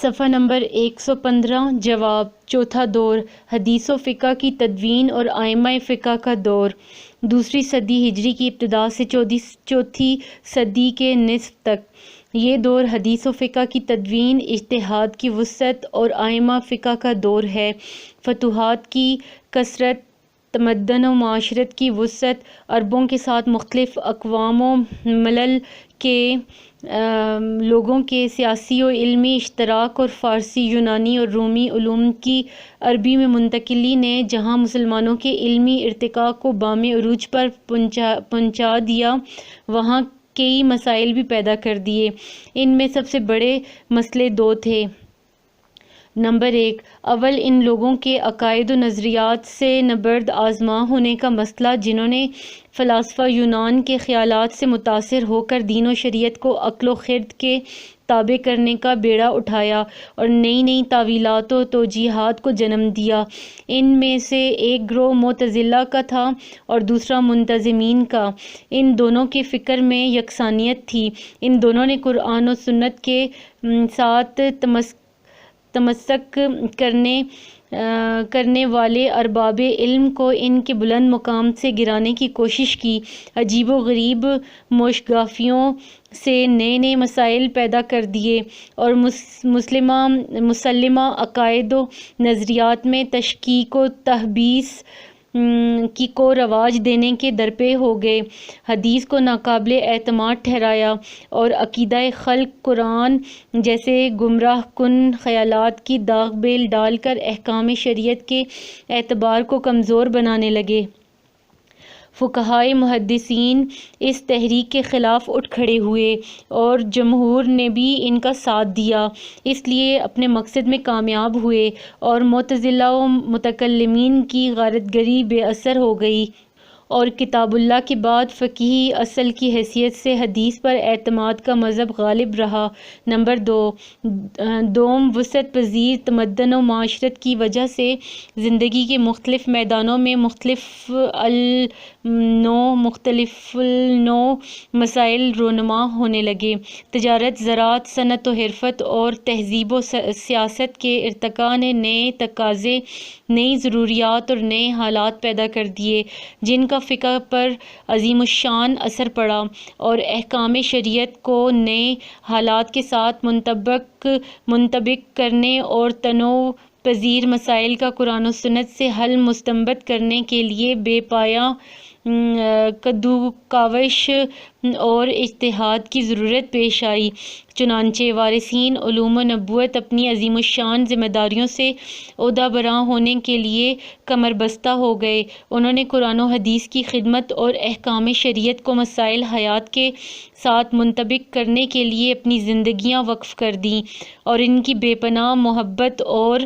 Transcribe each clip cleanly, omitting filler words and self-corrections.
صفحہ نمبر 115 جواب چوتھا دور حدیث و فقہ کی تدوین اور ائمہ فقہ کا دور دوسری صدی ہجری کی ابتدا سے چوتھی صدی کے نصف تک یہ دور حدیث و فقہ کی تدوین اجتہاد کی وسعت اور ائمہ فقہ کا دور ہے فتوحات کی کثرت تمدن و معاشرت کی وسعت عربوں کے ساتھ مختلف اقوام و ملل کے لوگوں کے سیاسی و علمی اشتراک اور فارسی یونانی اور رومی علوم کی عربی میں منتقلی نے جہاں مسلمانوں کے علمی ارتقاء کو بام عروج پر پہنچا دیا وہاں کئی مسائل بھی پیدا کر دیے ان میں سب سے بڑے مسئلے دو تھے نمبر 1 اول ان لوگوں کے عقائد و نظریات سے نبرد آزما ہونے کا مسئلہ جنہوں نے فلاسفہ یونان کے خیالات سے متاثر ہو کر دین و شریعت کو عقل و خرد کے تابع کرنے کا بیڑا اٹھایا اور نئی تعویلات و توجیہات کو جنم دیا ان میں سے ایک گروہ معتزلہ کا تھا اور دوسرا منتظمین کا ان دونوں کے فکر میں یکسانیت تھی ان دونوں نے قرآن و سنت کے ساتھ تمسک کرنے والے ارباب علم کو ان کے بلند مقام سے گرانے کی کوشش کی عجیب و غریب موشگافیوں سے نئے مسائل پیدا کر دیے اور مسلمہ عقائد و نظریات میں تشکیک و تحبیس کی کو رواج دینے کے درپے ہو گئے حدیث کو ناقابل اعتماد ٹھہرایا اور عقیدہ خلق قرآن جیسے گمراہ کن خیالات کی داغ بیل ڈال کر احکام شریعت کے اعتبار کو کمزور بنانے لگے فقہائے محدثین اس تحریک کے خلاف اٹھ کھڑے ہوئے اور جمہور نے بھی ان کا ساتھ دیا اس لیے اپنے مقصد میں کامیاب ہوئے اور معتزلہ و متکلمین کی غارت گری بے اثر ہو گئی اور کتاب اللہ کے بعد فقہی اصل کی حیثیت سے حدیث پر اعتماد کا مذہب غالب رہا نمبر 2 وسعت پذیر تمدن و معاشرت کی وجہ سے زندگی کے مختلف میدانوں میں مختلف النوع مسائل رونما ہونے لگے تجارت زراعت صنعت و حرفت اور تہذیب و سیاست کے ارتقاء نے نئے تقاضے نئی ضروریات اور نئے حالات پیدا کر دیے جن کا فقہ پر عظیم الشان اثر پڑا اور احکام شریعت کو نئے حالات کے ساتھ منطبق کرنے اور تنوع پذیر مسائل کا قرآن و سنت سے حل مستنبط کرنے کے لیے بے پایہ کدوکاوش اور اجتہاد کی ضرورت پیش آئی چنانچہ وارثین علوم و نبوت اپنی عظیم الشان ذمہ داریوں سے عہدہ براں ہونے کے لیے کمر بستہ ہو گئے انہوں نے قرآن و حدیث کی خدمت اور احکام شریعت کو مسائل حیات کے ساتھ منطبق کرنے کے لیے اپنی زندگیاں وقف کر دیں اور ان کی بے پناہ محبت اور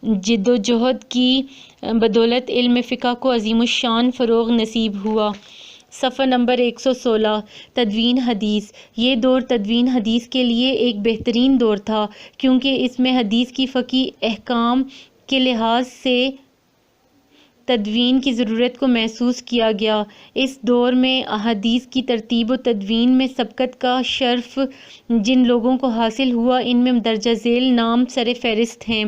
جد و جہد کی بدولت علم فقہ کو عظیم الشان فروغ نصیب ہوا صفحہ نمبر 116 تدوین حدیث یہ دور تدوین حدیث کے لیے ایک بہترین دور تھا کیونکہ اس میں حدیث کی فقہی احکام کے لحاظ سے تدوین کی ضرورت کو محسوس کیا گیا اس دور میں احادیث کی ترتیب و تدوین میں سبقت کا شرف جن لوگوں کو حاصل ہوا ان میں درجہ ذیل نام سر فہرست ہیں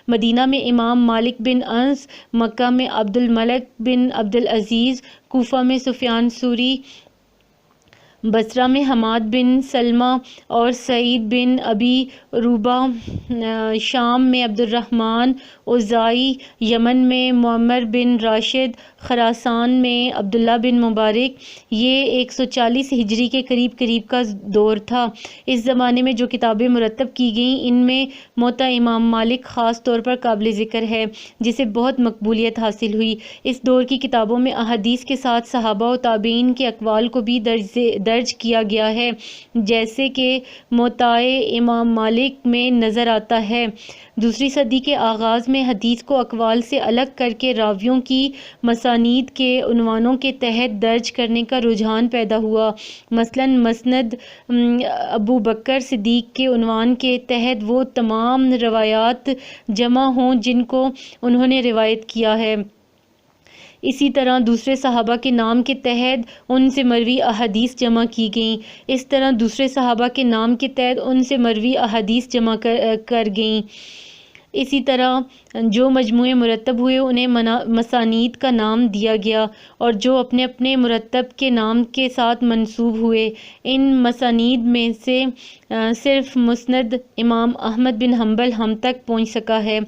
مدینہ میں امام مالک بن انس مکہ میں عبد الملک بن عبد العزیز کوفہ میں سفیان ثوری بصرہ میں حماد بن سلمہ اور سعید بن ابی عروبہ شام میں عبد الرحمن اوزاعی یمن میں معمر بن راشد خراسان میں عبداللہ بن مبارک یہ 140 ہجری کے قریب کا دور تھا اس زمانے میں جو کتابیں مرتب کی گئیں ان میں موطا امام مالک خاص طور پر قابل ذکر ہے جسے بہت مقبولیت حاصل ہوئی اس دور کی کتابوں میں احادیث کے ساتھ صحابہ و تابعین کے اقوال کو بھی درج کیا گیا ہے جیسے کہ موطا امام مالک میں نظر آتا ہے دوسری صدی کے آغاز میں حدیث کو اقوال سے الگ کر کے راویوں کی مسانید کے عنوانوں کے تحت درج کرنے کا رجحان پیدا ہوا مثلاً مسند ابو بکر صدیق کے عنوان کے تحت وہ تمام روایات جمع ہوں جن کو انہوں نے روایت کیا ہے اسی طرح دوسرے صحابہ کے نام کے تحت ان سے مروی احادیث جمع کی گئیں، اس طرح دوسرے صحابہ کے نام کے تحت ان سے مروی احادیث جمع کر گئیں۔ اسی طرح جو مجموعے مرتب ہوئے انہیں مسانید کا نام دیا گیا، اور جو اپنے اپنے مرتب کے نام کے ساتھ منسوب ہوئے۔ ان مسانید میں سے صرف مسند امام احمد بن حنبل ہم تک پہنچ سکا ہے،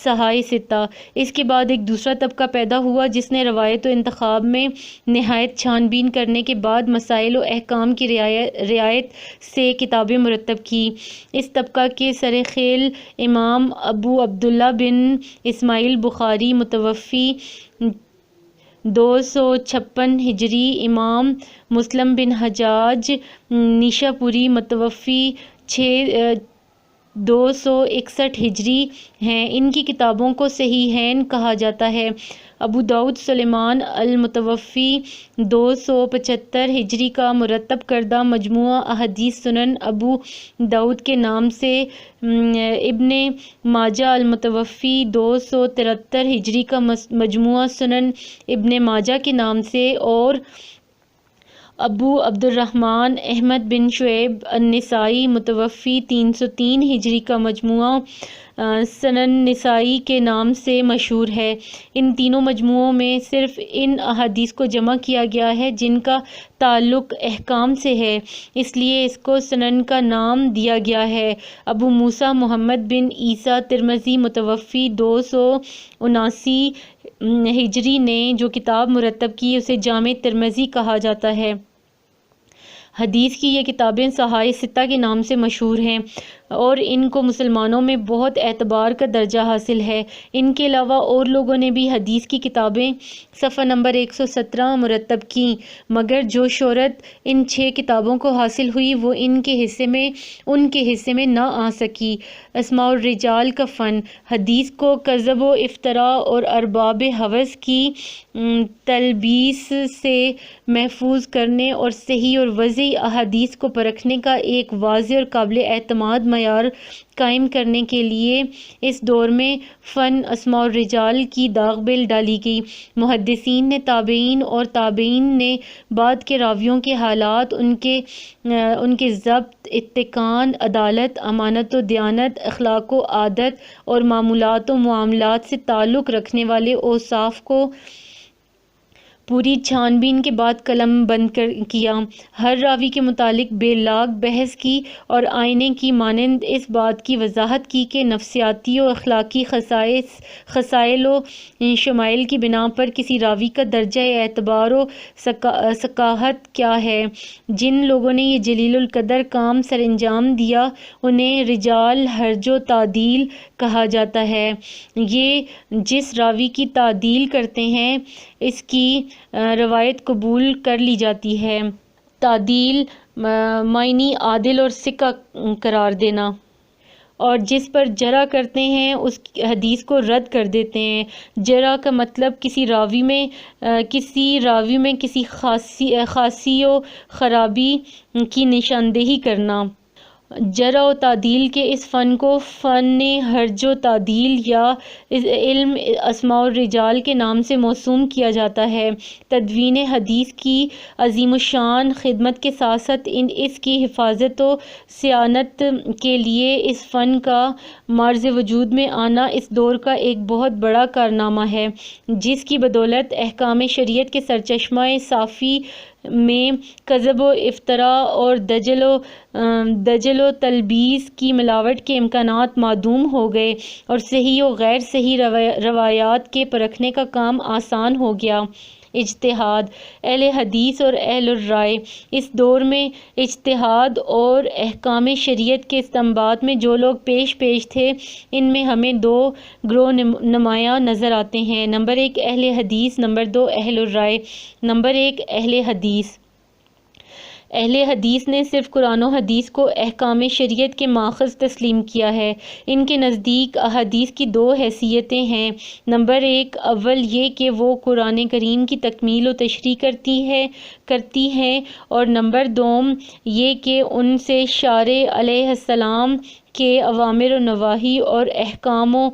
صحائح ستہ۔ اس کے بعد ایک دوسرا طبقہ پیدا ہوا جس نے روایت و انتخاب میں نہایت چھان بین کرنے کے بعد مسائل و احکام کی رعایت سے کتابیں مرتب کی۔ اس طبقہ کے سرخیل امام ابو عبداللہ بن اسماعیل بخاری متوفی 256 ہجری، امام مسلم بن حجاج نیشاپوری متوفی 261 ہجری ہیں۔ ان کی کتابوں کو صحیحین کہا جاتا ہے۔ ابو داؤد سلیمان المتوفی 275 ہجری کا مرتب کردہ مجموعہ احادیث سنن ابو داؤد کے نام سے، ابن ماجہ المتوفی 273 ہجری کا مجموعہ سنن ابن ماجہ کے نام سے، اور ابو عبد الرحمن احمد بن شعیب النسائی متوفی 303 ہجری کا مجموعہ سنن نسائی کے نام سے مشہور ہے۔ ان تینوں مجموعوں میں صرف ان احادیث کو جمع کیا گیا ہے جن کا تعلق احکام سے ہے، اس لیے اس کو سنن کا نام دیا گیا ہے۔ ابو موسیٰ محمد بن عیسیٰ ترمذی متوفی 279 ہجری نے جو کتاب مرتب کی اسے جامع ترمذی کہا جاتا ہے۔ حدیث کی یہ کتابیں صحائح ستہ کے نام سے مشہور ہیں اور ان کو مسلمانوں میں بہت اعتبار کا درجہ حاصل ہے۔ ان کے علاوہ اور لوگوں نے بھی حدیث کی کتابیں صفحہ نمبر 117 مرتب کیں، مگر جو شہرت ان 6 کتابوں کو حاصل ہوئی وہ ان کے حصے میں نہ آ سکی۔ اسماء الرجال کا فن، حدیث کو کذب و افتراء اور ارباب ہوس کی تلبیس سے محفوظ کرنے اور صحیح اور وضعی احادیث کو پرکھنے کا ایک واضح اور قابل اعتماد معیار قائم کرنے کے لیے اس دور میں فن اسماء الرجال کی داغ بیل ڈالی گئی۔ محدثین نے تابعین اور تابعین نے بعد کے راویوں کے حالات، ان کے ضبط، اتقان، عدالت، امانت و دیانت، اخلاق و عادت اور معمولات و معاملات سے تعلق رکھنے والے اوصاف کو پوری چھان بین کے بعد قلم بند کیا۔ ہر راوی کے متعلق بے لاگ بحث کی اور آئینے کی مانند اس بات کی وضاحت کی کہ نفسیاتی و اخلاقی خصائل و شمائل کی بنا پر کسی راوی کا درجہ اعتبار و ثقافت کیا ہے۔ جن لوگوں نے یہ جلیل القدر کام سر انجام دیا انہیں رجال حرج و تعدیل کہا جاتا ہے۔ یہ جس راوی کی تعدیل کرتے ہیں اس کی روایت قبول کر لی جاتی ہے۔ تعدیل معنی عادل اور ثقہ قرار دینا، اور جس پر جرح کرتے ہیں اس حدیث کو رد کر دیتے ہیں۔ جرح کا مطلب کسی راوی میں کسی خاصی و خرابی کی نشاندہی کرنا۔ جرح و تعدیل کے اس فن کو فن حرج و تعدیل یا علم اسماء الرجال کے نام سے موسوم کیا جاتا ہے۔ تدوین حدیث کی عظیم الشان خدمت کے ساتھ ساتھ اس کی حفاظت و صیانت کے لیے اس فن کا معرض وجود میں آنا اس دور کا ایک بہت بڑا کارنامہ ہے، جس کی بدولت احکام شریعت کے سرچشمہ صافی میں کذب و افتراء اور دجل و تلبیس کی ملاوٹ کے امکانات معدوم ہو گئے اور صحیح و غیر صحیح روایات کے پرکھنے کا کام آسان ہو گیا۔ اجتہاد، اہل حدیث اور اہل الرائے۔ اس دور میں اجتہاد اور احکام شریعت کے استنباط میں جو لوگ پیش تھے ان میں ہمیں 2 گروہ نمایاں نظر آتے ہیں۔ نمبر 1 اہل حدیث، نمبر 2 اہل الرائے۔ نمبر 1 اہل حدیث۔ اہل حدیث نے صرف قرآن و حدیث کو احکام شریعت کے ماخذ تسلیم کیا ہے۔ ان کے نزدیک احادیث کی 2 حیثیتیں ہیں۔ نمبر 1 اول یہ کہ وہ قرآن کریم کی تکمیل و تشریح کرتی ہیں، اور نمبر 2 یہ کہ ان سے شارع علیہ السلام کے اوامر و نواہی اور احکام و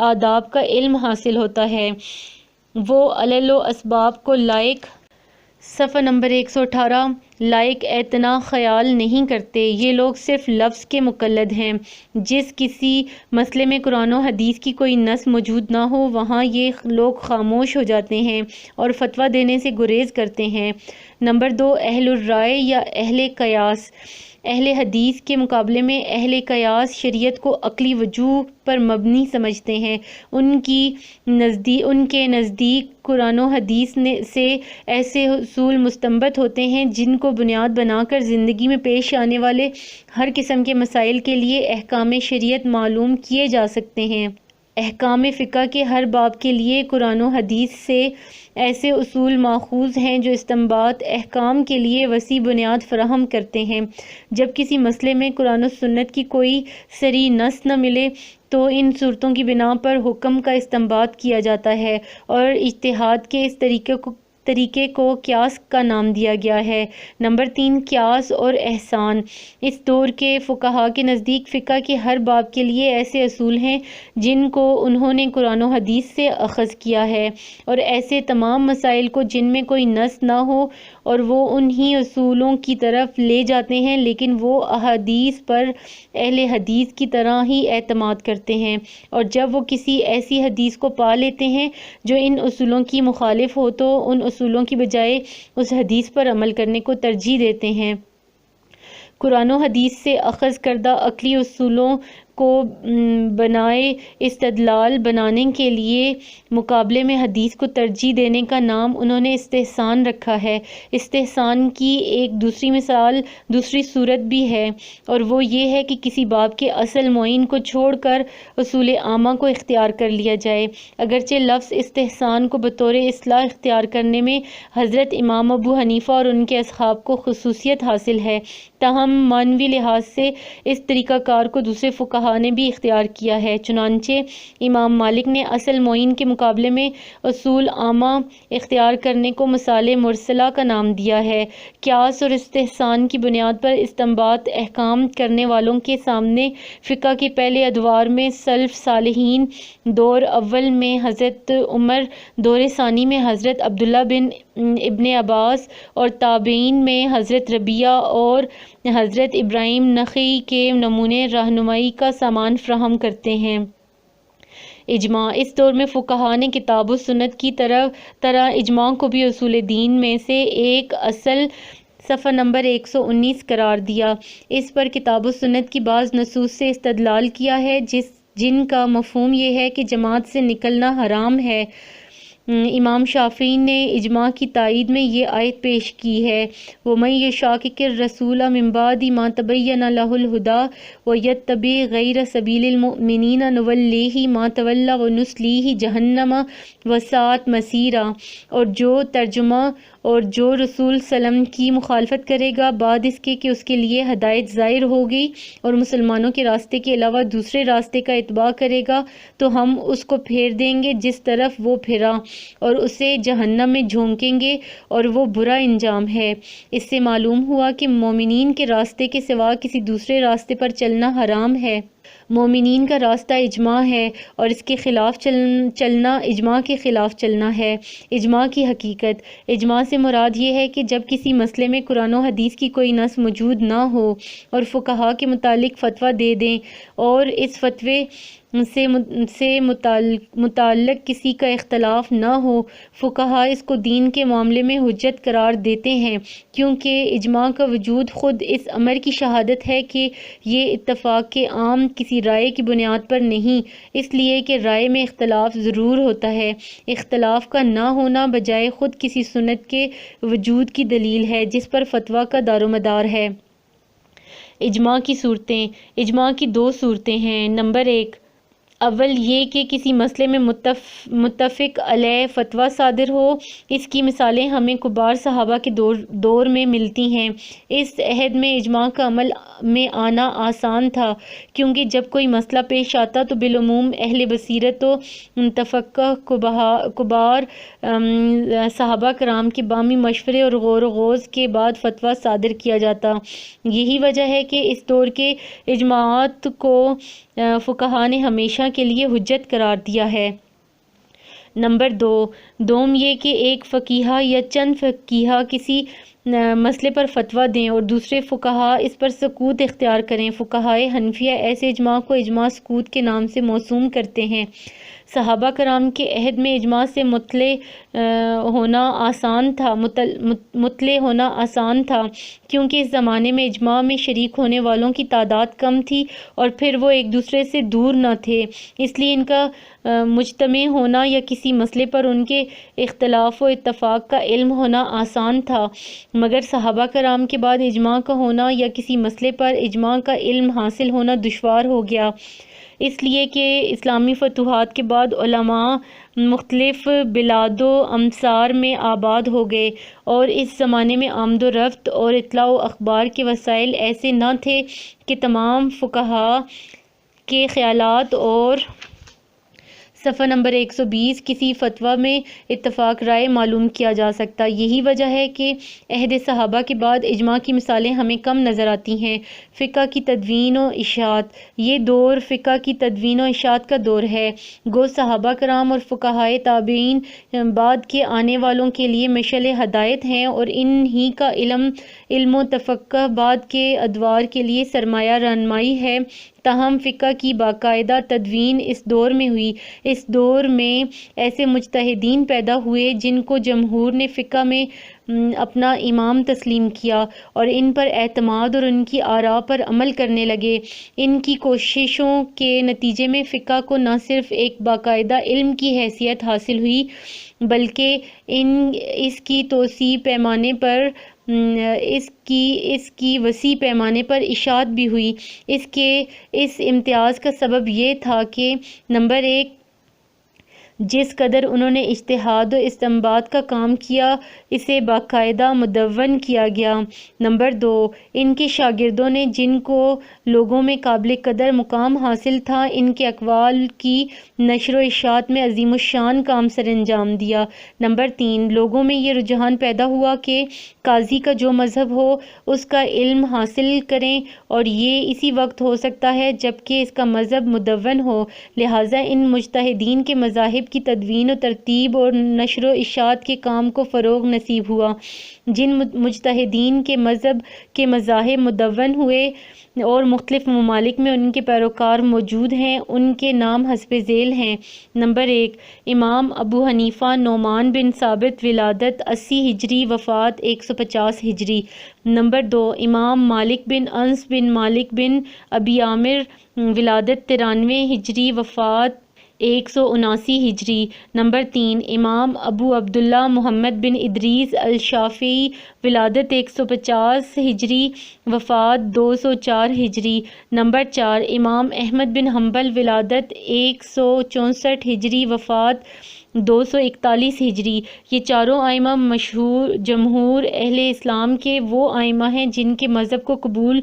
آداب کا علم حاصل ہوتا ہے۔ وہ علل و اسباب کو لائق صفحہ نمبر 118 لائق اعتنا خیال نہیں کرتے۔ یہ لوگ صرف لفظ کے مقلد ہیں۔ جس کسی مسئلے میں قرآن و حدیث کی کوئی نص موجود نہ ہو وہاں یہ لوگ خاموش ہو جاتے ہیں اور فتویٰ دینے سے گریز کرتے ہیں۔ نمبر 2 اہل الرائے یا اہل قیاس۔ اہل حدیث کے مقابلے میں اہل قیاس شریعت کو عقلی وجوہ پر مبنی سمجھتے ہیں۔ ان کے نزدیک قرآن و حدیث سے ایسے اصول مستنبط ہوتے ہیں جن کو بنیاد بنا کر زندگی میں پیش آنے والے ہر قسم کے مسائل کے لیے احکام شریعت معلوم کیے جا سکتے ہیں۔ احکام فقہ کے ہر باب کے لیے قرآن و حدیث سے ایسے اصول ماخوذ ہیں جو استنباط احکام کے لیے وسیع بنیاد فراہم کرتے ہیں۔ جب کسی مسئلے میں قرآن و سنت کی کوئی صریح نص نہ ملے تو ان صورتوں کی بنا پر حکم کا استنباط کیا جاتا ہے اور اجتہاد کے اس طریقے کو قیاس کا نام دیا گیا ہے۔ نمبر 3 قیاس اور احسان۔ اس دور کے فقہا کے نزدیک فقہ کے ہر باب کے لیے ایسے اصول ہیں جن کو انہوں نے قرآن و حدیث سے اخذ کیا ہے اور ایسے تمام مسائل کو جن میں کوئی نص نہ ہو اور وہ انہی اصولوں کی طرف لے جاتے ہیں لیکن وہ احادیث پر اہل حدیث کی طرح ہی اعتماد کرتے ہیں، اور جب وہ کسی ایسی حدیث کو پا لیتے ہیں جو ان اصولوں کی مخالف ہو تو ان اصولوں کی بجائے اس حدیث پر عمل کرنے کو ترجیح دیتے ہیں۔ قرآن و حدیث سے اخذ کردہ عقلی اصولوں کو بنائے استدلال بنانے کے لیے مقابلے میں حدیث کو ترجیح دینے کا نام انہوں نے استحسان رکھا ہے۔ استحسان کی ایک دوسری صورت بھی ہے اور وہ یہ ہے کہ کسی باب کے اصل معین کو چھوڑ کر اصول عامہ کو اختیار کر لیا جائے۔ اگرچہ لفظ استحسان کو بطور اصطلاح اختیار کرنے میں حضرت امام ابو حنیفہ اور ان کے اصحاب کو خصوصیت حاصل ہے، تاہم معنوی لحاظ سے اس طریقہ کار کو دوسرے فقہا نے بھی اختیار کیا ہے۔ چنانچہ امام مالک نے اصل معین کے مقابلے میں اصول عامہ اختیار کرنے کو مصالح مرسلہ کا نام دیا ہے۔ قیاس اور استحسان کی بنیاد پر استنباط احکام کرنے والوں کے سامنے فقہ کے پہلے ادوار میں سلف صالحین، دور اول میں حضرت عمر، دور ثانی میں حضرت عبداللہ بن ابن عباس اور تابعین میں حضرت ربیعہ اور حضرت ابراہیم نخعی کے نمونے رہنمائی کا سامان فراہم کرتے ہیں۔ اجماع۔ اس دور میں فقہا نے کتاب و سنت کی طرح اجماع کو بھی اصول دین میں سے ایک اصل صفحہ نمبر 119 قرار دیا۔ اس پر کتاب و سنت کی بعض نصوص سے استدلال کیا ہے جن کا مفہوم یہ ہے کہ جماعت سے نکلنا حرام ہے۔ امام شافعی نے اجماع کی تائید میں یہ آیت پیش کی ہے، وَمَن يُشَاقِقِ الرَّسُولَ مِن بَعْدِ مَا تَبَيَّنَ لَهُ الْهُدَىٰ وَيَتَّبِعْ غَيْرَ سَبِيلِ الْمُؤْمِنِينَ نُوَلِّهِ مَا تَوَلَّىٰ وَنُصْلِيهِ جَهَنَّمَ وَسَاءَتْ مَصِيرًا۔ اور جو رسول سلم کی مخالفت کرے گا بعد اس کے کہ اس کے لیے ہدایت ظاہر ہو گئی اور مسلمانوں کے راستے کے علاوہ دوسرے راستے کا اتباع کرے گا تو ہم اس کو پھیر دیں گے جس طرف وہ پھرا اور اسے جہنم میں جھونکیں گے اور وہ برا انجام ہے۔ اس سے معلوم ہوا کہ مومنین کے راستے کے سوا کسی دوسرے راستے پر چلنا حرام ہے۔ مومنین کا راستہ اجماع ہے اور اس کے خلاف چلنا اجماع کے خلاف چلنا ہے۔ اجماع کی حقیقت۔ اجماع سے مراد یہ ہے کہ جب کسی مسئلے میں قرآن و حدیث کی کوئی نص موجود نہ ہو اور فقہا کے متعلق فتویٰ دے دیں اور اس فتوے سے متعلق کسی کا اختلاف نہ ہو، فقہا اس کو دین کے معاملے میں حجت قرار دیتے ہیں، کیونکہ اجماع کا وجود خود اس امر کی شہادت ہے کہ یہ اتفاق عام کسی رائے کی بنیاد پر نہیں، اس لیے کہ رائے میں اختلاف ضرور ہوتا ہے۔ اختلاف کا نہ ہونا بجائے خود کسی سنت کے وجود کی دلیل ہے جس پر فتویٰ کا دار و مدار ہے۔ اجماع کی صورتیں۔ اجماع کی دو صورتیں ہیں۔ نمبر 1، اول یہ کہ کسی مسئلے میں متفق علیہ فتویٰ صادر ہو۔ اس کی مثالیں ہمیں کبار صحابہ کے دور میں ملتی ہیں۔ اس عہد میں اجماع کا عمل میں آنا آسان تھا، کیونکہ جب کوئی مسئلہ پیش آتا تو بالعموم اہل بصیرت و متفقہ کبار صحابہ کرام کے بامی مشورے اور غور و خوض کے بعد فتویٰ صادر کیا جاتا۔ یہی وجہ ہے کہ اس دور کے اجماعات کو فقہا نے ہمیشہ کے لیے حجت قرار دیا ہے۔ نمبر 2 دوم یہ کہ ایک فقیہ یا چند فقیہ کسی مسئلے پر فتویٰ دیں اور دوسرے فقہا اس پر سکوت اختیار کریں۔ فقہائے حنفیہ ایسے اجماع کو اجماع سکوت کے نام سے موسوم کرتے ہیں۔ صحابہ کرام کے عہد میں اجماع سے مطلع ہونا آسان تھا کیونکہ اس زمانے میں اجماع میں شریک ہونے والوں کی تعداد کم تھی اور پھر وہ ایک دوسرے سے دور نہ تھے، اس لیے ان کا مجتمع ہونا یا کسی مسئلے پر ان کے اختلاف و اتفاق کا علم ہونا آسان تھا، مگر صحابہ کرام کے بعد اجماع کا ہونا یا کسی مسئلے پر اجماع کا علم حاصل ہونا دشوار ہو گیا، اس لیے کہ اسلامی فتوحات کے بعد علماء مختلف بلاد و امصار میں آباد ہو گئے اور اس زمانے میں آمد و رفت اور اطلاع و اخبار کے وسائل ایسے نہ تھے کہ تمام فقہا کے خیالات اور صفحہ نمبر 120 کسی فتویٰ میں اتفاق رائے معلوم کیا جا سکتا۔ یہی وجہ ہے کہ عہد صحابہ کے بعد اجماع کی مثالیں ہمیں کم نظر آتی ہیں۔ فقہ کی تدوین و اشاعت، یہ دور فقہ کی تدوین و اشاعت کا دور ہے، گو صحابہ کرام اور فقہائے تابعین بعد کے آنے والوں کے لیے مشعل ہدایت ہیں اور ان ہی کا علم و تفقہ بعد کے ادوار کے لیے سرمایہ رہنمائی ہے۔ تاہم فقہ کی باقاعدہ تدوین اس دور میں ہوئی۔ اس دور میں ایسے مجتہدین پیدا ہوئے جن کو جمہور نے فقہ میں اپنا امام تسلیم کیا اور ان پر اعتماد اور ان کی آراء پر عمل کرنے لگے۔ ان کی کوششوں کے نتیجے میں فقہ کو نہ صرف ایک باقاعدہ علم کی حیثیت حاصل ہوئی بلکہ اس کی وسیع پیمانے پر اشاعت بھی ہوئی۔ اس امتیاز کا سبب یہ تھا کہ نمبر 1 جس قدر انہوں نے اجتہاد و استنباط کا کام کیا اسے باقاعدہ مدون کیا گیا۔ نمبر 2 ان کے شاگردوں نے جن کو لوگوں میں قابل قدر مقام حاصل تھا ان کے اقوال کی نشر و اشاعت میں عظیم الشان کام سر انجام دیا۔ نمبر 3 لوگوں میں یہ رجحان پیدا ہوا کہ قاضی کا جو مذہب ہو اس کا علم حاصل کریں اور یہ اسی وقت ہو سکتا ہے جبکہ اس کا مذہب مدون ہو، لہٰذا ان مجتہدین کے مذاہب کی تدوین و ترتیب اور نشر و اشاعت کے کام کو فروغ نصیب ہوا۔ جن مجتہدین کے مذہب کے مذاہب مدون ہوئے اور مختلف ممالک میں ان کے پیروکار موجود ہیں ان کے نام حسب ذیل ہیں۔ نمبر 1 امام ابو حنیفہ نعمان بن ثابت ولادت 80 ہجری وفات 150 ہجری۔ نمبر 2 امام مالک بن انس بن مالک بن ابی عامر ولادت 93 ہجری وفات 179 ہجری۔ نمبر 3 امام ابو عبداللہ محمد بن ادریس الشافعی ولادت 150 ہجری وفات 204 ہجری۔ نمبر 4 امام احمد بن حنبل ولادت 164 ہجری وفات 241 ہجری۔ یہ چاروں ائمہ جمہور اہل اسلام کے وہ ائمہ ہیں جن کے مذہب کو قبول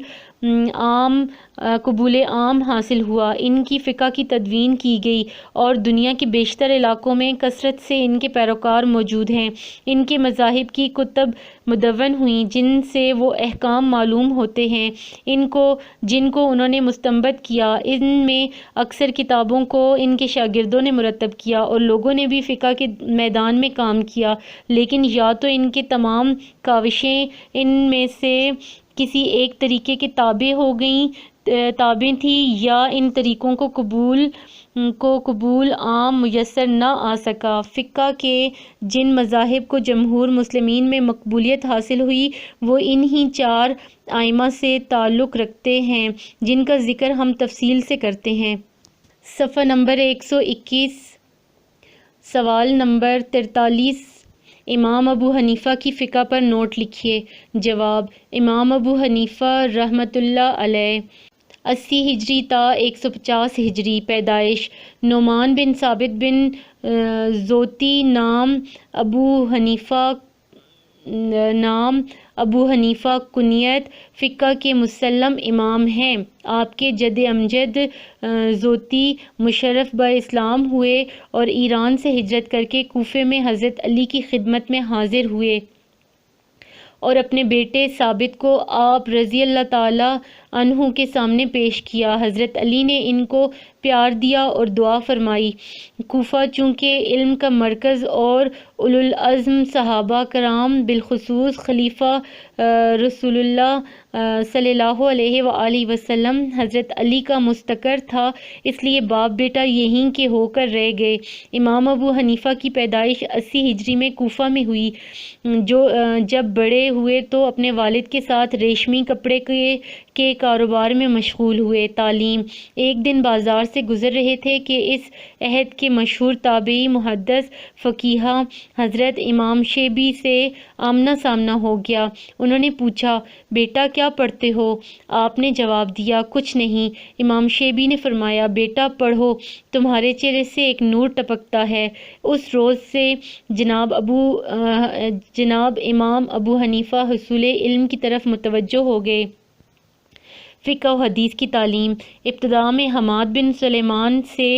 عام حاصل ہوا، ان کی فقہ کی تدوین کی گئی اور دنیا کے بیشتر علاقوں میں کثرت سے ان کے پیروکار موجود ہیں۔ ان کے مذاہب کی کتب مدون ہوئیں جن سے وہ احکام معلوم ہوتے ہیں جن کو انہوں نے مستنبط کیا۔ ان میں اکثر کتابوں کو ان کے شاگردوں نے مرتب کیا اور لوگوں نے بھی فقہ کے میدان میں کام کیا، لیکن یا تو ان کے تمام کاوشیں ان میں سے کسی ایک طریقے کے تابع تھیں یا ان طریقوں کو قبول عام میسر نہ آ سکا۔ فقہ کے جن مذاہب کو جمہور مسلمین میں مقبولیت حاصل ہوئی وہ انہی 4 ائمہ سے تعلق رکھتے ہیں جن کا ذکر ہم تفصیل سے کرتے ہیں۔ صفحہ نمبر 121 سوال نمبر 43 امام ابو حنیفہ کی فقہ پر نوٹ لکھیے۔ جواب: امام ابو حنیفہ رحمۃ اللہ علیہ 80 ہجری تا 150 ہجری پیدائش، نعمان بن ثابت بن زوتی نام ابو حنیفہ کنیت، فقہ کے مسلم امام ہیں۔ آپ کے جد امجد زوتی مشرف بر اسلام ہوئے اور ایران سے ہجرت کر کے کوفے میں حضرت علی کی خدمت میں حاضر ہوئے اور اپنے بیٹے ثابت کو آپ رضی اللہ تعالی عنہ کے سامنے پیش کیا۔ حضرت علی نے ان کو پیار دیا اور دعا فرمائی۔ کوفہ چونکہ علم کا مرکز اور اولوالعزم صحابہ کرام بالخصوص خلیفہ رسول اللہ صلی اللہ علیہ وآلہ وسلم حضرت علی کا مستقر تھا، اس لیے باپ بیٹا یہیں کے ہو کر رہ گئے۔ امام ابو حنیفہ کی پیدائش 80 ہجری میں کوفہ میں ہوئی۔ جب بڑے ہوئے تو اپنے والد کے ساتھ ریشمی کپڑے کے کاروبار میں مشغول ہوئے۔ تعلیم۔ ایک دن بازار سے گزر رہے تھے کہ اس عہد کے مشہور تابعی محدث فقیہ حضرت امام شیبی سے آمنا سامنا ہو گیا۔ انہوں نے پوچھا، بیٹا کیا پڑھتے ہو؟ آپ نے جواب دیا، کچھ نہیں۔ امام شیبی نے فرمایا، بیٹا پڑھو، تمہارے چہرے سے ایک نور ٹپکتا ہے۔ اس روز سے جناب امام ابو حنیفہ حصول علم کی طرف متوجہ ہو گئے۔ فقہ و حدیث کی تعلیم۔ ابتدا میں حماد بن سلیمان سے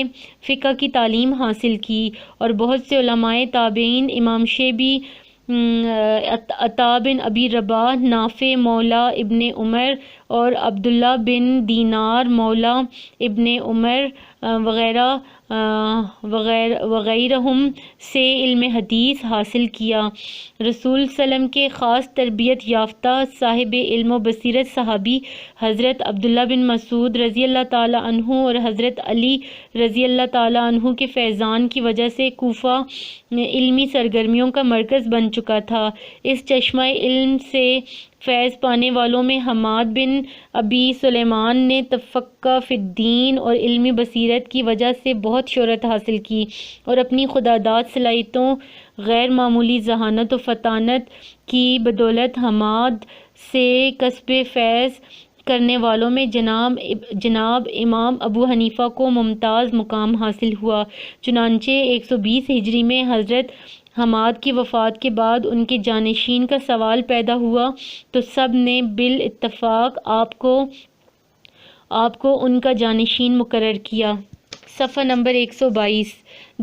فقہ کی تعلیم حاصل کی اور بہت سے علماء تابعین امام شیبی، عطا بن ابی رباح، نافع مولا ابن عمر اور عبداللہ بن دینار مولا ابن عمر وغیرہم سے علم حدیث حاصل کیا۔ رسول وسلم کے خاص تربیت یافتہ صاحب علم و بصیرت صحابی حضرت عبداللہ بن مسعود رضی اللہ تعالیٰ عنہ اور حضرت علی رضی اللہ تعالیٰ عنہ کے فیضان کی وجہ سے کوفہ علمی سرگرمیوں کا مرکز بن چکا تھا۔ اس چشمہ علم سے فیض پانے والوں میں حماد بن ابی سلیمان نے تفقہ فی الدین اور علمی بصیرت کی وجہ سے بہت شہرت حاصل کی اور اپنی خداداد صلاحیتوں، غیر معمولی ذہانت و فطانت کی بدولت حماد سے کسب فیض کرنے والوں میں جناب امام ابو حنیفہ کو ممتاز مقام حاصل ہوا۔ چنانچہ 120 ہجری میں حضرت حماد کی وفات کے بعد ان کے جانشین کا سوال پیدا ہوا تو سب نے بالاتفاق آپ کو ان کا جانشین مقرر کیا۔ صفحہ نمبر 122۔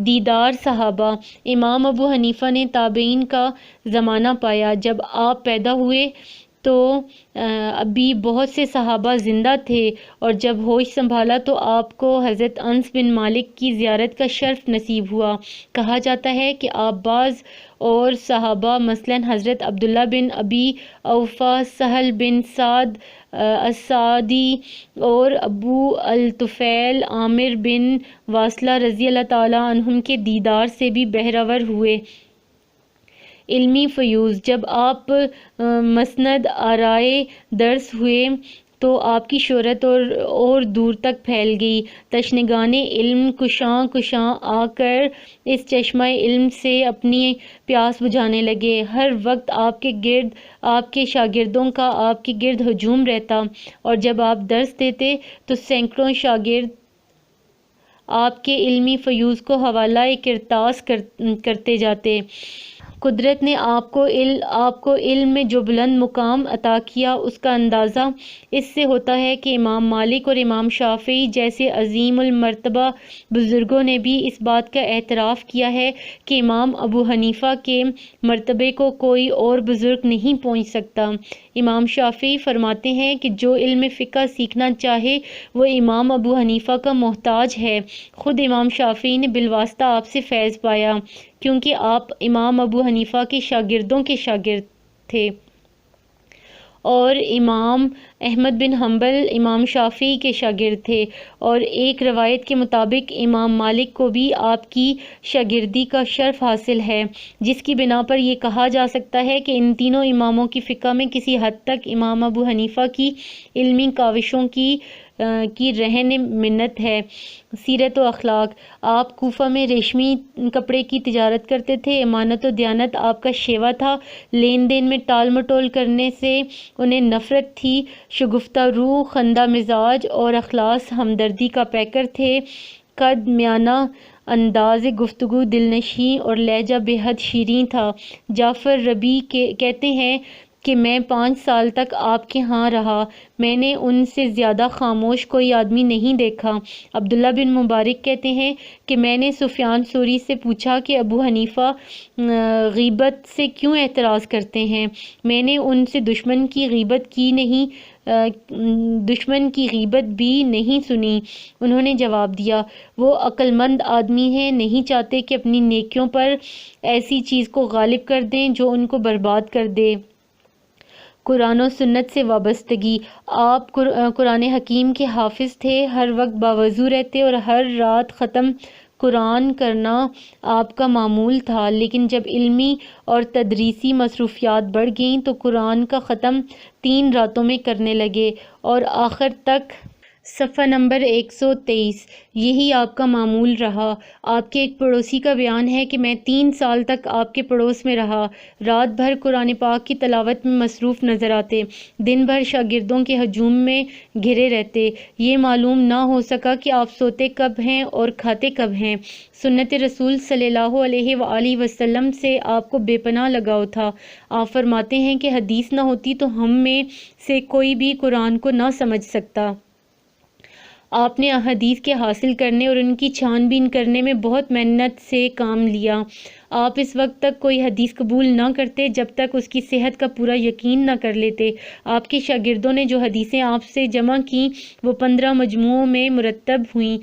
دیدار صحابہ۔ امام ابو حنیفہ نے تابعین کا زمانہ پایا۔ جب آپ پیدا ہوئے تو ابھی بہت سے صحابہ زندہ تھے اور جب ہوش سنبھالا تو آپ کو حضرت انس بن مالک کی زیارت کا شرف نصیب ہوا۔ کہا جاتا ہے کہ آپ بعض اور صحابہ مثلاً حضرت عبداللہ بن ابی اوفا، سہل بن سعد الساعدی اور ابو الطفیل عامر بن واصلہ رضی اللہ تعالیٰ عنہم کے دیدار سے بھی بہرور ہوئے۔ علمی فیوز۔ جب آپ مسند آرائے درس ہوئے تو آپ کی شہرت اور دور تک پھیل گئی۔ تشنگان علم کشاں آ کر اس چشمہ علم سے اپنی پیاس بجھانے لگے۔ ہر وقت آپ کے شاگردوں کا آپ کے گرد ہجوم رہتا اور جب آپ درس دیتے تو سینکڑوں شاگرد آپ کے علمی فیوز کو حوالہ کرتاس کرتے جاتے۔ قدرت نے آپ کو علم میں جو بلند مقام عطا کیا اس کا اندازہ اس سے ہوتا ہے کہ امام مالک اور امام شافعی جیسے عظیم المرتبہ بزرگوں نے بھی اس بات کا اعتراف کیا ہے کہ امام ابو حنیفہ کے مرتبے کو کوئی اور بزرگ نہیں پہنچ سکتا۔ امام شافعی فرماتے ہیں کہ جو علم فقہ سیکھنا چاہے وہ امام ابو حنیفہ کا محتاج ہے۔ خود امام شافعی نے بالواسطہ آپ سے فیض پایا کیونکہ آپ امام ابو حنیفہ کے شاگردوں کے شاگرد تھے اور امام احمد بن حنبل امام شافعی کے شاگرد تھے، اور ایک روایت کے مطابق امام مالک کو بھی آپ کی شاگردی کا شرف حاصل ہے، جس کی بنا پر یہ کہا جا سکتا ہے کہ ان تینوں اماموں کی فقہ میں کسی حد تک امام ابو حنیفہ کی علمی کاوشوں کی رہن منت ہے۔ سیرت و اخلاق۔ آپ کوفہ میں ریشمی کپڑے کی تجارت کرتے تھے۔ امانت و دیانت آپ کا شیوا تھا۔ لین دین میں ٹال مٹول کرنے سے انہیں نفرت تھی۔ شگفتہ روح، خندہ مزاج اور اخلاص ہمدردی کا پیکر تھے۔ قد میانہ، انداز گفتگو دلنشیں اور لہجہ بے حد شیریں تھا۔ جعفر ربیع کہتے ہیں کہ میں 5 سال تک آپ کے ہاں رہا، میں نے ان سے زیادہ خاموش کوئی آدمی نہیں دیکھا۔ عبداللہ بن مبارک کہتے ہیں کہ میں نے سفیان ثوری سے پوچھا کہ ابو حنیفہ غیبت سے کیوں اعتراض کرتے ہیں؟ میں نے ان سے دشمن کی غیبت بھی نہیں سنی۔ انہوں نے جواب دیا، وہ عقل مند آدمی ہیں، نہیں چاہتے کہ اپنی نیکیوں پر ایسی چیز کو غالب کر دیں جو ان کو برباد کر دے۔ قرآن و سنت سے وابستگی۔ آپ قرآن حکیم کے حافظ تھے، ہر وقت باوضو رہتے اور ہر رات ختم قرآن کرنا آپ کا معمول تھا، لیکن جب علمی اور تدریسی مصروفیات بڑھ گئیں تو قرآن کا ختم 3 راتوں میں کرنے لگے اور آخر تک صفحہ نمبر 123 یہی آپ کا معمول رہا۔ آپ کے ایک پڑوسی کا بیان ہے کہ میں 3 سال تک آپ کے پڑوس میں رہا، رات بھر قرآن پاک کی تلاوت میں مصروف نظر آتے، دن بھر شاگردوں کے ہجوم میں گھرے رہتے، یہ معلوم نہ ہو سکا کہ آپ سوتے کب ہیں اور کھاتے کب ہیں۔ سنت رسول صلی اللہ علیہ وآلہ وسلم سے آپ کو بے پناہ لگاؤ تھا۔ آپ فرماتے ہیں کہ حدیث نہ ہوتی تو ہم میں سے کوئی بھی قرآن کو نہ سمجھ سکتا۔ آپ نے احادیث کے حاصل کرنے اور ان کی چھان بین کرنے میں بہت محنت سے کام لیا۔ آپ اس وقت تک کوئی حدیث قبول نہ کرتے جب تک اس کی صحت کا پورا یقین نہ کر لیتے۔ آپ کے شاگردوں نے جو حدیثیں آپ سے جمع کیں وہ 15 مجموعوں میں مرتب ہوئیں۔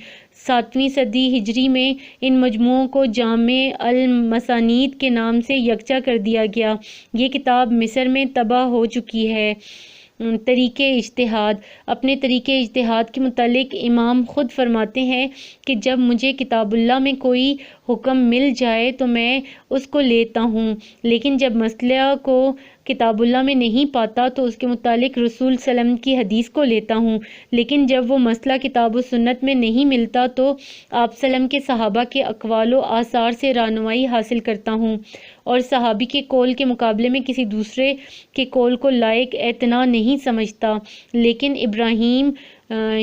7ویں صدی ہجری میں ان مجموعوں کو جامع المسانید کے نام سے یکجا کر دیا گیا۔ یہ کتاب مصر میں طبع ہو چکی ہے۔ طریقِ اجتہاد۔ اپنے طریقِ اجتہاد کے متعلق امام خود فرماتے ہیں کہ جب مجھے کتاب اللہ میں کوئی حکم مل جائے تو میں اس کو لیتا ہوں، لیکن جب مسئلہ کو کتاب اللہ میں نہیں پاتا تو اس کے متعلق رسول صلی اللہ علیہ وسلم کی حدیث کو لیتا ہوں، لیکن جب وہ مسئلہ کتاب و سنت میں نہیں ملتا تو آپ صلی اللہ علیہ وسلم کے صحابہ کے اقوال و آثار سے رہنمائی حاصل کرتا ہوں، اور صحابی کے قول کے مقابلے میں کسی دوسرے کے قول کو لائق اعتنا نہیں سمجھتا۔ لیکن ابراہیم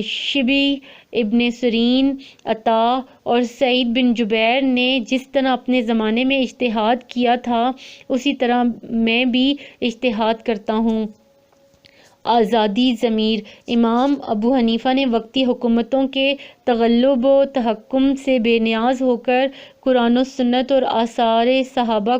شبی، ابن سیرین، عطا اور سعید بن جبیر نے جس طرح اپنے زمانے میں اجتہاد کیا تھا اسی طرح میں بھی اجتہاد کرتا ہوں۔ آزادی ضمیر۔ امام ابو حنیفہ نے وقتی حکومتوں کے تغلب و تحکم سے بے نیاز ہو کر قرآن و سنت اور آثار صحابہ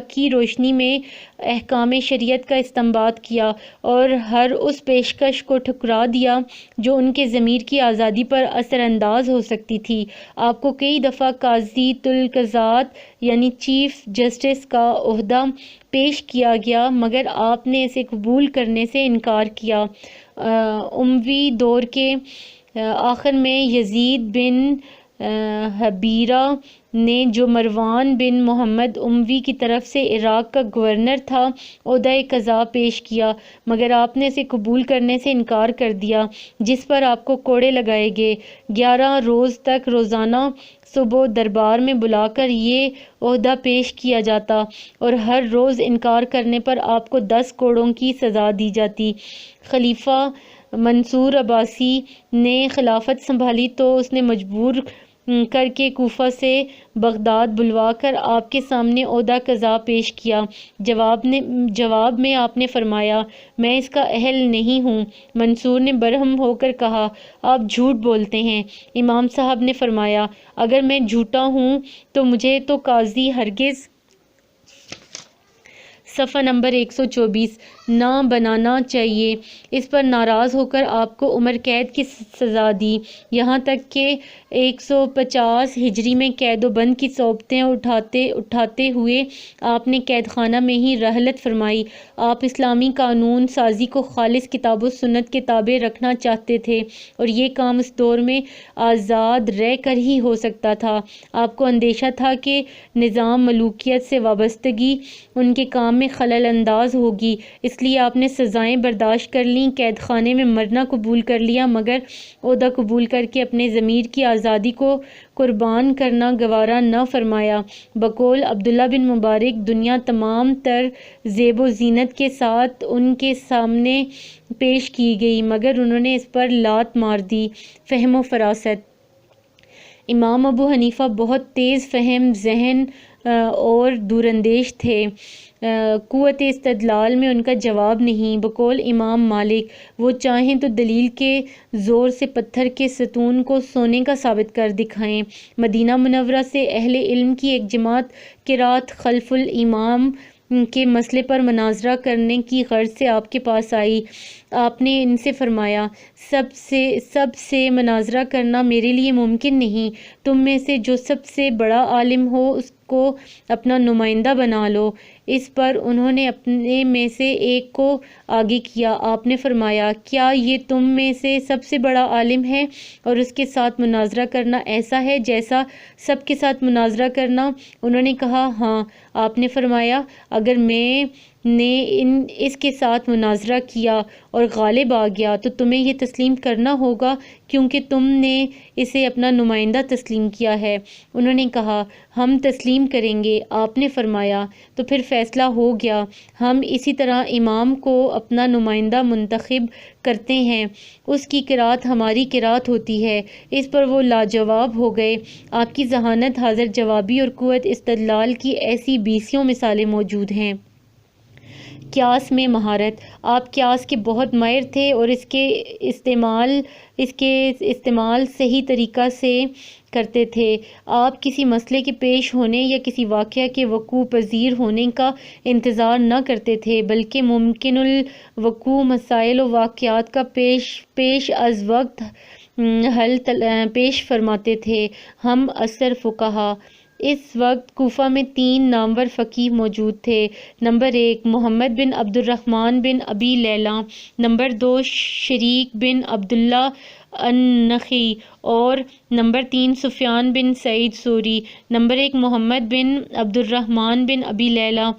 کی روشنی میں احکام شریعت کا استنباط کیا اور ہر اس پیشکش کو ٹھکرا دیا جو ان کے ضمیر کی آزادی پر اثر انداز ہو سکتی تھی۔ آپ کو کئی دفعہ قاضی القضات یعنی چیف جسٹس کا عہدہ پیش کیا گیا، مگر آپ نے اسے قبول کرنے سے انکار کیا۔ اموی دور کے آخر میں یزید بن حبیرہ نے جو مروان بن محمد اموی کی طرف سے عراق کا گورنر تھا عہدہ قضا پیش کیا، مگر آپ نے اسے قبول کرنے سے انکار کر دیا، جس پر آپ کو کوڑے لگائے گئے۔ 11 روز تک روزانہ صبح دربار میں بلا کر یہ عہدہ پیش کیا جاتا اور ہر روز انکار کرنے پر آپ کو 10 کوڑوں کی سزا دی جاتی۔ خلیفہ منصور عباسی نے خلافت سنبھالی تو اس نے مجبور کر کے کوفہ سے بغداد بلوا کر آپ کے سامنے عہدہ قضا پیش کیا۔ جواب میں آپ نے فرمایا، میں اس کا اہل نہیں ہوں۔ منصور نے برہم ہو کر کہا، آپ جھوٹ بولتے ہیں۔ امام صاحب نے فرمایا، اگر میں جھوٹا ہوں تو مجھے تو قاضی ہرگز صفحہ نمبر 124 نہ بنانا چاہیے۔ اس پر ناراض ہو کر آپ کو عمر قید کی سزا دی، یہاں تک کہ 150 ہجری میں قید و بند کی صعوبتیں اٹھاتے ہوئے آپ نے قید خانہ میں ہی رحلت فرمائی۔ آپ اسلامی قانون سازی کو خالص کتاب و سنت کے تابع رکھنا چاہتے تھے اور یہ کام اس دور میں آزاد رہ کر ہی ہو سکتا تھا۔ آپ کو اندیشہ تھا کہ نظام ملوکیت سے وابستگی ان کے کام میں خلل انداز ہوگی، اس لیے آپ نے سزائیں برداشت کر لیں، قید خانے میں مرنا قبول کر لیا، مگر عہدہ قبول کر کے اپنے ضمیر کی آزادی کو قربان کرنا گوارا نہ فرمایا۔ بقول عبداللہ بن مبارک، دنیا تمام تر زیب و زینت کے ساتھ ان کے سامنے پیش کی گئی، مگر انہوں نے اس پر لات مار دی۔ فہم و فراست۔ امام ابو حنیفہ بہت تیز فہم ذہن اور دوراندیش تھے۔ قوت استدلال میں ان کا جواب نہیں۔ بقول امام مالک وہ چاہیں تو دلیل کے زور سے پتھر کے ستون کو سونے کا ثابت کر دکھائیں۔ مدینہ منورہ سے اہل علم کی ایک جماعت قرات خلف الامام کے مسئلے پر مناظرہ کرنے کی غرض سے آپ کے پاس آئی۔ آپ نے ان سے فرمایا، سب سے مناظرہ کرنا میرے لیے ممکن نہیں۔ تم میں سے جو سب سے بڑا عالم ہو اس کو اپنا نمائندہ بنا لو۔ اس پر انہوں نے اپنے میں سے ایک کو آگے کیا۔ آپ نے فرمایا، کیا یہ تم میں سے سب سے بڑا عالم ہے اور اس کے ساتھ مناظرہ کرنا ایسا ہے جیسا سب کے ساتھ مناظرہ کرنا؟ انہوں نے کہا، ہاں۔ آپ نے فرمایا، اگر میں نے اس کے ساتھ مناظرہ کیا اور غالب آ گیا تو تمہیں یہ تسلیم کرنا ہوگا کیونکہ تم نے اسے اپنا نمائندہ تسلیم کیا ہے۔ انہوں نے کہا، ہم تسلیم کریں گے۔ آپ نے فرمایا، تو پھر فیصلہ ہو گیا، ہم اسی طرح امام کو اپنا نمائندہ منتخب کرتے ہیں، اس کی قرات ہماری قرات ہوتی ہے۔ اس پر وہ لاجواب ہو گئے۔ آپ کی ذہانت حاضر جوابی اور قوت استدلال کی ایسی بیسیوں مثالیں موجود ہیں۔ قیاس میں مہارت۔ آپ قیاس کے بہت ماہر تھے اور اس کے استعمال صحیح طریقہ سے کرتے تھے۔ آپ کسی مسئلے کے پیش ہونے یا کسی واقعہ کے وقوع پذیر ہونے کا انتظار نہ کرتے تھے بلکہ ممکن الوقوع مسائل و واقعات کا پیش از وقت حل پیش فرماتے تھے۔ ہم عصر فقہا۔ اس وقت کوفہ میں 3 نامور فقیہ موجود تھے۔ نمبر 1 محمد بن عبد الرحمن بن ابی لیلہ، نمبر 2 شریک بن عبداللہ النخعی اور نمبر 3 سفیان بن سعید ثوری۔ نمبر 1 محمد بن عبد الرحمن بن ابی لیلہ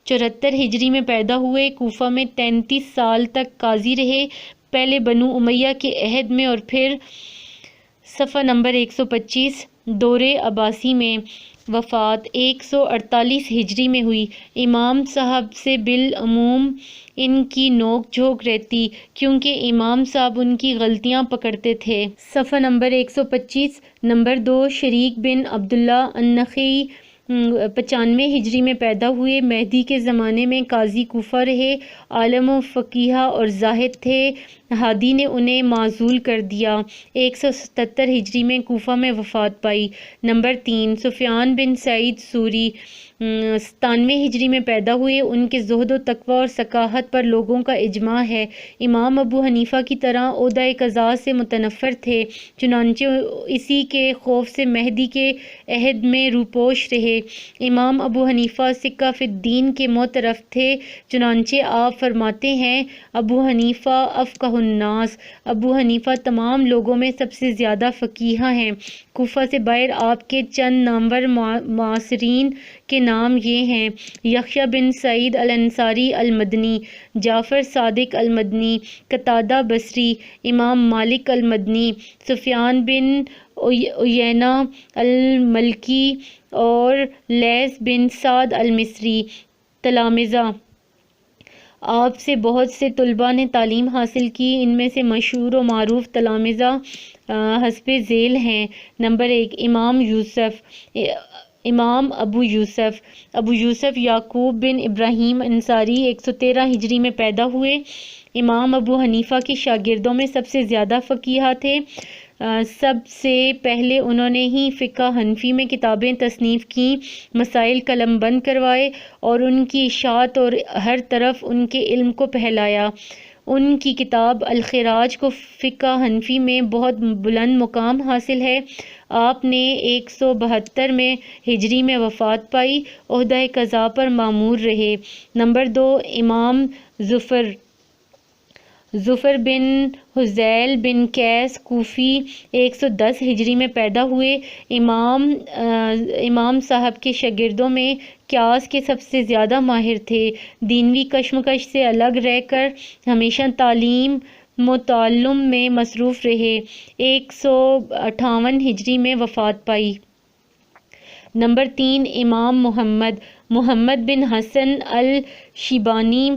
74 ہجری میں پیدا ہوئے، کوفہ میں 33 سال تک قاضی رہے، پہلے بنو امیہ کے عہد میں اور پھر صفحہ نمبر 125 دور عباسی میں۔ وفات 148 ہجری میں ہوئی۔ امام صاحب سے بالعموم ان کی نوک جھوک رہتی کیونکہ امام صاحب ان کی غلطیاں پکڑتے تھے۔ صفحہ نمبر 125 نمبر 2 شریک بن عبداللہ النخعی 95 ہجری میں پیدا ہوئے، مہدی کے زمانے میں قاضی کوفہ رہے، عالم و فقیہ اور زاہد تھے، ہادی نے انہیں معزول کر دیا۔ 177 ہجری میں کوفہ میں وفات پائی۔ نمبر 3 سفیان بن سعید ثوری 97 ہجری میں پیدا ہوئے، ان کے زہد و تقوی اور ثقافت پر لوگوں کا اجماع ہے۔ امام ابو حنیفہ کی طرح عہدہ قضاء سے متنفر تھے، چنانچہ اسی کے خوف سے مہدی کے عہد میں روپوش رہے۔ امام ابو حنیفہ ثقہ فی الدین کے معترف تھے، چنانچہ آپ فرماتے ہیں، ابو حنیفہ افقہ الناس، ابو حنیفہ تمام لوگوں میں سب سے زیادہ فقیہ ہیں۔ کوفہ سے باہر آپ کے چند نامور معاصرین کے نام یہ ہیں: یحییٰ بن سعید الانصاری المدنی، جعفر صادق المدنی، قتادہ بصری، امام مالک المدنی، سفیان بن عیینہ الملکی اور لیث بن سعد المصری۔ تلامذہ: آپ سے بہت سے طلباء نے تعلیم حاصل کی، ان میں سے مشہور و معروف تلامذہ حسب ذیل ہیں: نمبر 1 امام ابو یوسف یعقوب بن ابراہیم انصاری 113 ہجری میں پیدا ہوئے، امام ابو حنیفہ کے شاگردوں میں سب سے زیادہ فقیہ تھے۔ سب سے پہلے انہوں نے ہی فقہ حنفی میں کتابیں تصنیف کیں، مسائل قلم بند کروائے اور ان کی اشاعت اور ہر طرف ان کے علم کو پھیلایا۔ ان کی کتاب الخراج کو فقہ حنفی میں بہت بلند مقام حاصل ہے۔ آپ نے 172 میں ہجری میں وفات پائی، عہدہ قضاء پر مامور رہے۔ نمبر 2 امام ظفر بن حذیل بن قیس کوفی 110 ہجری میں پیدا ہوئے، امام صاحب کے شاگردوں میں قیاس کے سب سے زیادہ ماہر تھے، دینوی کشمکش سے الگ رہ کر ہمیشہ تعلیم تعلم میں مصروف رہے۔ 158 ہجری میں وفات پائی۔ نمبر 3 امام محمد بن حسن الشیبانی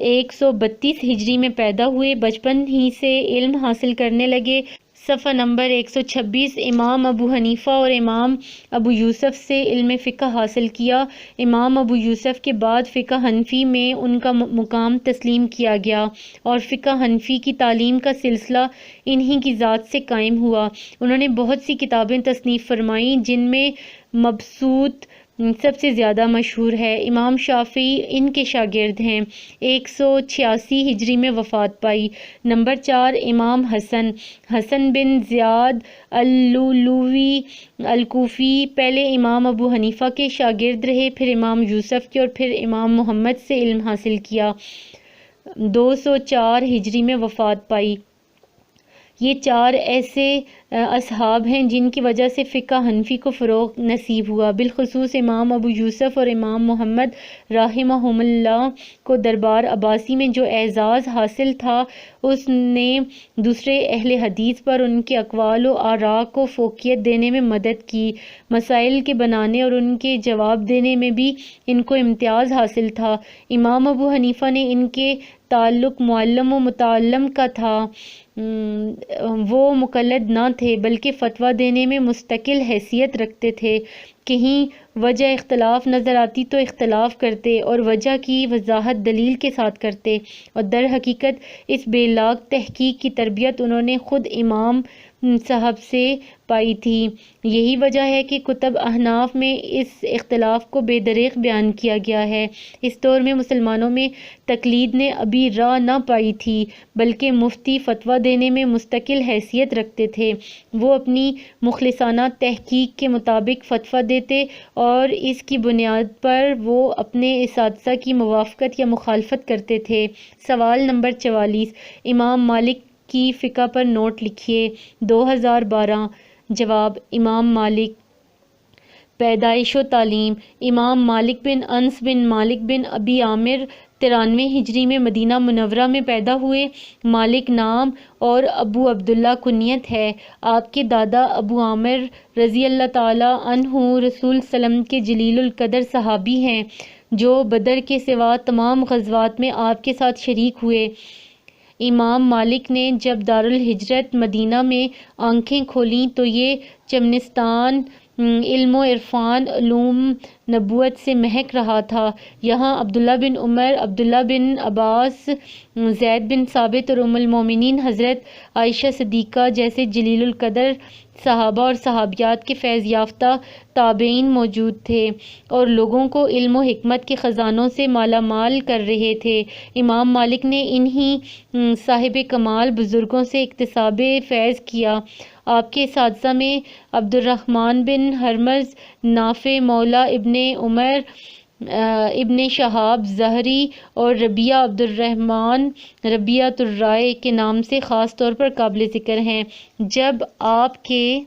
132 ہجری میں پیدا ہوئے، بچپن ہی سے علم حاصل کرنے لگے، صفحہ نمبر 126۔ امام ابو حنیفہ اور امام ابو یوسف سے علم فقہ حاصل کیا۔ امام ابو یوسف کے بعد فقہ حنفی میں ان کا مقام تسلیم کیا گیا اور فقہ حنفی کی تعلیم کا سلسلہ انہی کی ذات سے قائم ہوا۔ انہوں نے بہت سی کتابیں تصنیف فرمائیں جن میں مبسوط سب سے زیادہ مشہور ہے۔ امام شافعی ان کے شاگرد ہیں۔ 186 ہجری میں وفات پائی۔ نمبر 4، امام حسن بن زیاد اللؤلؤی الکوفی پہلے امام ابو حنیفہ کے شاگرد رہے، پھر امام یوسف کے اور پھر امام محمد سے علم حاصل کیا۔ 204 ہجری میں وفات پائی۔ یہ 4 ایسے اصحاب ہیں جن کی وجہ سے فقہ حنفی کو فروغ نصیب ہوا۔ بالخصوص امام ابو یوسف اور امام محمد رحمہم اللہ کو دربار عباسی میں جو اعزاز حاصل تھا، اس نے دوسرے اہل حدیث پر ان کے اقوال و آراء کو فوقیت دینے میں مدد کی۔ مسائل کے بنانے اور ان کے جواب دینے میں بھی ان کو امتیاز حاصل تھا۔ امام ابو حنیفہ نے ان کے تعلق معلم و متعلم کا تھا۔ وہ مقلد نہ تھے بلکہ فتویٰ دینے میں مستقل حیثیت رکھتے تھے۔ کہیں وجہ اختلاف نظر آتی تو اختلاف کرتے اور وجہ کی وضاحت دلیل کے ساتھ کرتے، اور در حقیقت اس بے لاگ تحقیق کی تربیت انہوں نے خود امام صاحب سے پائی تھی۔ یہی وجہ ہے کہ کتب احناف میں اس اختلاف کو بے دریغ بیان کیا گیا ہے۔ اس دور میں مسلمانوں میں تقلید نے ابھی راہ نہ پائی تھی، بلکہ مفتی فتویٰ دینے میں مستقل حیثیت رکھتے تھے۔ وہ اپنی مخلصانہ تحقیق کے مطابق فتویٰ دیتے اور اس کی بنیاد پر وہ اپنے اساتذہ کی موافقت یا مخالفت کرتے تھے۔ سوال نمبر 44، امام مالک کی فقہ پر نوٹ لکھیے۔ 2012۔ جواب: امام مالک۔ پیدائش و تعلیم: امام مالک بن انس بن مالک بن ابی عامر 93 ہجری میں مدینہ منورہ میں پیدا ہوئے۔ مالک نام اور ابو عبداللہ کنیت ہے۔ آپ کے دادا ابو عامر رضی اللہ تعالی عنہ رسول ﷺ کے جلیل القدر صحابی ہیں، جو بدر کے سوا تمام غزوات میں آپ کے ساتھ شریک ہوئے۔ امام مالک نے جب دارالہجرت مدینہ میں آنکھیں کھولیں تو یہ چمنستان علم و عرفان، علوم نبوت سے مہک رہا تھا۔ یہاں عبداللہ بن عمر، عبداللہ بن عباس، زید بن ثابت اور ام المومنین حضرت عائشہ صدیقہ جیسے جلیل القدر صحابہ اور صحابیات کے فیض یافتہ تابعین موجود تھے اور لوگوں کو علم و حکمت کے خزانوں سے مالا مال کر رہے تھے۔ امام مالک نے انہی صاحب کمال بزرگوں سے اکتساب فیض کیا۔ آپ کے اساتذہ میں عبد الرحمن بن ہرمز، نافع مولا ابن عمر، ابن شہاب زہری اور ربیعہ عبد الرحمن ربیعۃ الرائے کے نام سے خاص طور پر قابل ذکر ہیں۔ جب آپ کے